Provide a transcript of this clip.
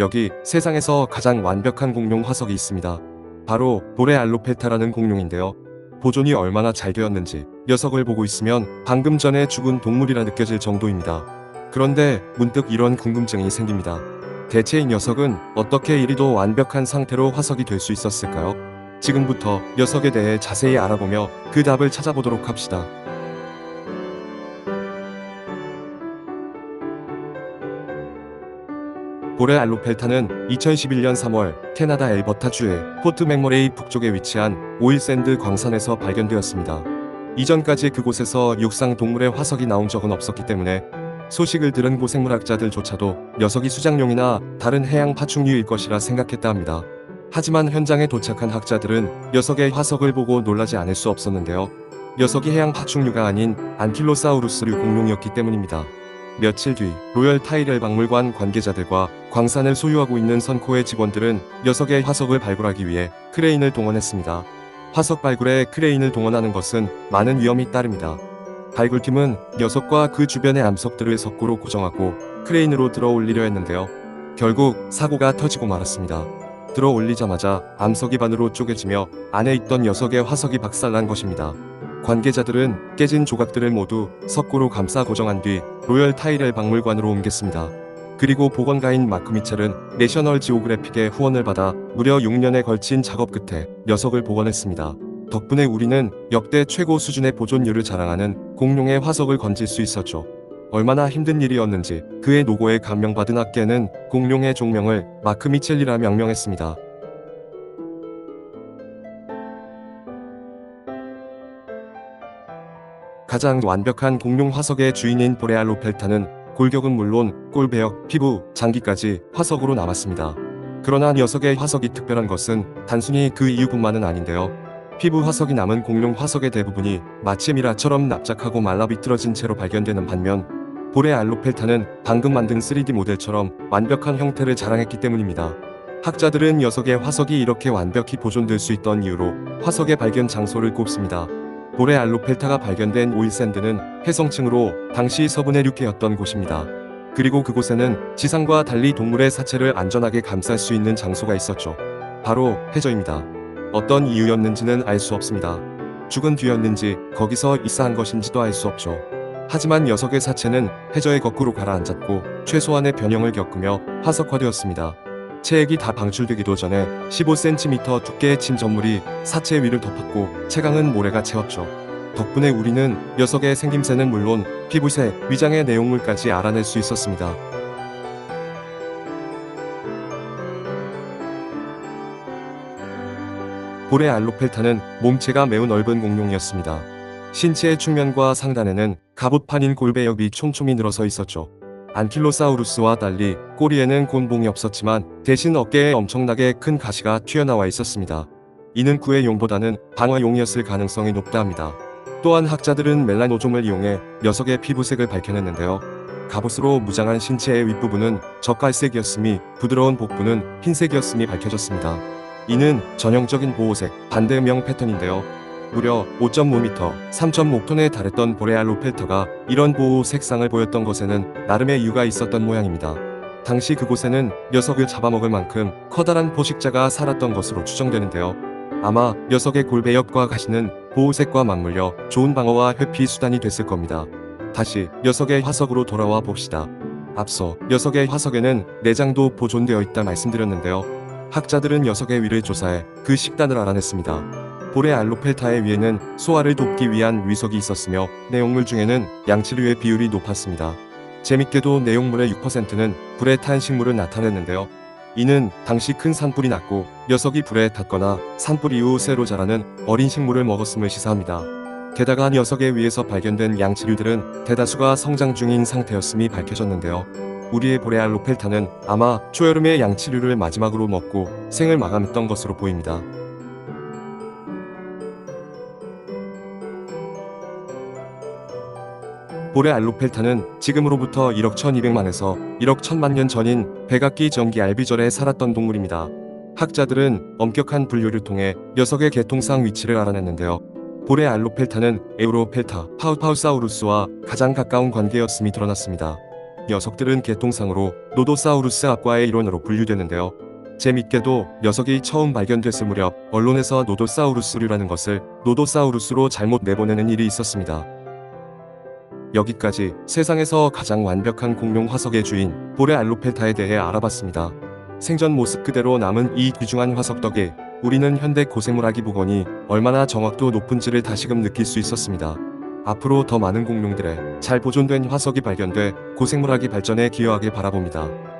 여기 세상에서 가장 완벽한 공룡 화석이 있습니다. 바로 보레알로펠타라는 공룡인데요. 보존이 얼마나 잘 되었는지 녀석을 보고 있으면 방금 전에 죽은 동물이라 느껴질 정도입니다. 그런데 문득 이런 궁금증이 생깁니다. 대체 이 녀석은 어떻게 이리도 완벽한 상태로 화석이 될 수 있었을까요? 지금부터 녀석에 대해 자세히 알아보며 그 답을 찾아보도록 합시다. 보레알로펠타는 2011년 3월 캐나다 엘버타주의 포트 맥머레이 북쪽에 위치한 오일샌드 광산에서 발견되었습니다. 이전까지 그곳에서 육상 동물의 화석이 나온 적은 없었기 때문에 소식을 들은 고생물학자들조차도 녀석이 수장용이나 다른 해양 파충류일 것이라 생각했다 합니다. 하지만 현장에 도착한 학자들은 녀석의 화석을 보고 놀라지 않을 수 없었는데요. 녀석이 해양 파충류가 아닌 안킬로사우루스류 공룡이었기 때문입니다. 며칠 뒤 로열 타이렐 박물관 관계자들과 광산을 소유하고 있는 선코의 직원들은 녀석의 화석을 발굴하기 위해 크레인을 동원했습니다. 화석 발굴에 크레인을 동원하는 것은 많은 위험이 따릅니다. 발굴팀은 녀석과 그 주변의 암석들을 석고로 고정하고 크레인으로 들어 올리려 했는데요. 결국 사고가 터지고 말았습니다. 들어 올리자마자 암석이 반으로 쪼개지며 안에 있던 녀석의 화석이 박살난 것입니다. 관계자들은 깨진 조각들을 모두 석고로 감싸 고정한 뒤 로열 타이렐 박물관으로 옮겼습니다. 그리고 보건가인 마크 미첼은 내셔널 지오그래픽의 후원을 받아 무려 6년에 걸친 작업 끝에 녀석을 복원했습니다. 덕분에 우리는 역대 최고 수준의 보존율을 자랑하는 공룡의 화석을 건질 수 있었죠. 얼마나 힘든 일이었는지 그의 노고에 감명받은 학계는 공룡의 종명을 마크 미첼이라 명명했습니다. 가장 완벽한 공룡 화석의 주인인 보레알로펠타는 골격은 물론 꼴배역, 피부, 장기까지 화석으로 남았습니다. 그러나 녀석의 화석이 특별한 것은 단순히 그 이유뿐만은 아닌데요. 피부 화석이 남은 공룡 화석의 대부분이 마치 미라처럼 납작하고 말라 비틀어진 채로 발견되는 반면 보레알로펠타는 방금 만든 3D 모델처럼 완벽한 형태를 자랑했기 때문입니다. 학자들은 녀석의 화석이 이렇게 완벽히 보존될 수 있던 이유로 화석의 발견 장소를 꼽습니다. 보레알로펠타가 발견된 오일샌드는 해성층으로 당시 서부의 류케였던 곳입니다. 그리고 그곳에는 지상과 달리 동물의 사체를 안전하게 감쌀 수 있는 장소가 있었죠. 바로 해저입니다. 어떤 이유였는지는 알 수 없습니다. 죽은 뒤였는지 거기서 이사한 것인지도 알 수 없죠. 하지만 녀석의 사체는 해저에 거꾸로 가라앉았고 최소한의 변형을 겪으며 화석화되었습니다. 체액이 다 방출되기도 전에 15cm 두께의 침전물이 사체 위를 덮었고 채광은 모래가 채웠죠. 덕분에 우리는 녀석의 생김새는 물론 피부색, 위장의 내용물까지 알아낼 수 있었습니다. 보레알로펠타는 몸체가 매우 넓은 공룡이었습니다. 신체의 측면과 상단에는 갑옷판인 골배엽이 촘촘히 늘어서 있었죠. 안킬로사우루스와 달리 꼬리에는 곤봉이 없었지만 대신 어깨에 엄청나게 큰 가시가 튀어나와 있었습니다. 이는 구의 용보다는 방어용이었을 가능성이 높다 합니다. 또한 학자들은 멜라노좀을 이용해 녀석의 피부색을 밝혀냈는데요. 갑옷으로 무장한 신체의 윗부분은 적갈색이었으며 부드러운 복부는 흰색이었음이 밝혀졌습니다. 이는 전형적인 보호색 반대음형 패턴인데요. 무려 5.5m, 3.5톤에 달했던 보레알로펠타가 이런 보호 색상을 보였던 것에는 나름의 이유가 있었던 모양입니다. 당시 그곳에는 녀석을 잡아먹을 만큼 커다란 포식자가 살았던 것으로 추정되는데요. 아마 녀석의 골배엽과 가시는 보호색과 맞물려 좋은 방어와 회피 수단이 됐을 겁니다. 다시 녀석의 화석으로 돌아와 봅시다. 앞서 녀석의 화석에는 내장도 보존되어 있다 말씀드렸는데요. 학자들은 녀석의 위를 조사해 그 식단을 알아냈습니다. 보레알로펠타의 위에는 소화를 돕기 위한 위석이 있었으며 내용물 중에는 양치류의 비율이 높았습니다. 재밌게도 내용물의 6%는 불에 탄 식물을 나타냈는데요. 이는 당시 큰 산불이 났고 녀석이 불에 탔거나 산불 이후 새로 자라는 어린 식물을 먹었음을 시사합니다. 게다가 녀석의 위에서 발견된 양치류들은 대다수가 성장 중인 상태였음이 밝혀졌는데요. 우리의 보레알로펠타는 아마 초여름에 양치류를 마지막으로 먹고 생을 마감했던 것으로 보입니다. 보레알로펠타는 지금으로부터 1억 1200만에서 1억 1000만 년 전인 백악기 전기 알비절에 살았던 동물입니다. 학자들은 엄격한 분류를 통해 녀석의 계통상 위치를 알아냈는데요. 보레알로펠타는 에우로펠타, 파우파우사우루스와 가장 가까운 관계였음이 드러났습니다. 녀석들은 개통상으로 노도사우루스 앞과의 일원으로 분류되는데요. 재밌게도 녀석이 처음 발견됐을 무렵 언론에서 노도사우루스류라는 것을 노도사우루스로 잘못 내보내는 일이 있었습니다. 여기까지 세상에서 가장 완벽한 공룡 화석의 주인 보레알로펠타에 대해 알아봤습니다. 생전 모습 그대로 남은 이 귀중한 화석 덕에 우리는 현대 고생물학이 보건이 얼마나 정확도 높은지를 다시금 느낄 수 있었습니다. 앞으로 더 많은 공룡들의 잘 보존된 화석이 발견돼 고생물학이 발전에 기여하길 바라봅니다.